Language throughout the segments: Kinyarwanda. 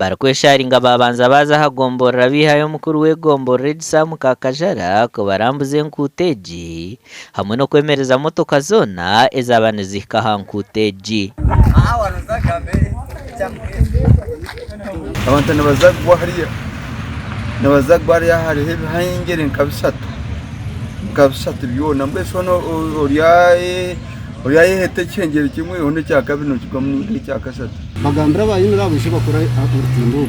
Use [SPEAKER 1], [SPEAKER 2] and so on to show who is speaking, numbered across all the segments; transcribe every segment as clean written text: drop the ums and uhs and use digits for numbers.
[SPEAKER 1] barakwesharinga babanza baza hagomborera bihayo mukuru w'egomborero Sam Kakajara ko barambuze nkuteji hamwe no kwemereza motoka zona ezabane zikaha nkuteji
[SPEAKER 2] abantu nabazagwa hariya nabazagwa hariya hari hangere kabisatu byona mbese ono oriyaye hete cyengere kimwe ono cya kabiri no kigamwe cya kasatu
[SPEAKER 3] bagambira bayinura abishe bakora urutindo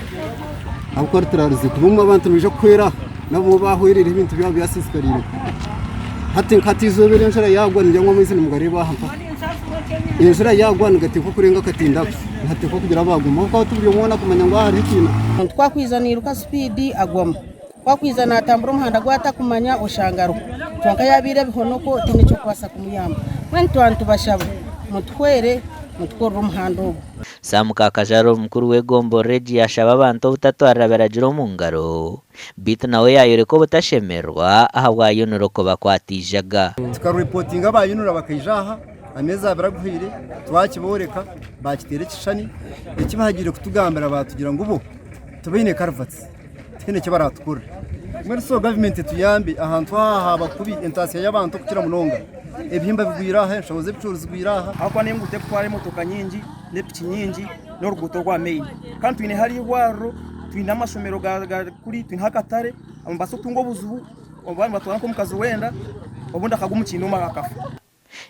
[SPEAKER 3] akora turarize kubumva abantu bije kwera nabo bahwirira ibintu byabo byasisikarire hati nkatizobere nshara yagwa njyanwa mwisi n'umugari bahampa inshara yagwa ngateko kurenga katinda ngateko kugira baguma ko tubiyo mubona kumenya ngo hari ikintu
[SPEAKER 4] twakwizaniruka speed agwama kwakwizana atambura umuhanda gwata kumanya ushangaro twanka yabire bihonoko tinecho kwasa kumuyamba mwentu bantu bashabo mutwere mutworo umuhando
[SPEAKER 1] Sam Kakajara mukuru w'egomborero yashaba abantu butatwara baragiro mu ngaro bit nawe yayore ko butashemerwa ahabwa yonoro ko bakwatijaga
[SPEAKER 3] tukareportinga bayinura bakayijaha ameza baraguhire twakiboreka bakitere kishani ikibahagire kutugambira batugira ngo ubu tubine karvatsi tene kibaratukura muri so government tuyambi ahantu haba kubi intasiyo y'abantu kukira munonga ebihimba bigwiraha nshoboze bicuruzi gwiraha
[SPEAKER 5] akwa nemgute kware motoka nyingi nepiki nyingi n'uruguto rwa main kandi twine hari waro twine amasomero kuri twine hakatare ambaso tungo buzubu obandi batwara ko mukazi wenda obundi akagumukino makafa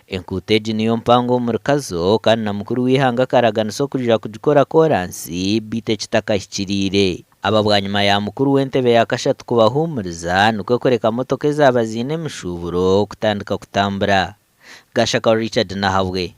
[SPEAKER 1] enkuteji niyo mpango murikazo kandi na mukuru w'ihanga karagana so kujira kujikora koransi bite kitakashikirire aba bwanyuma ya mukuru w'entebe yakashatu kubahumuriza nuko koreka motoka zaba zine mishuburo kutandika kutambura Gashaka Richard Nahabwe.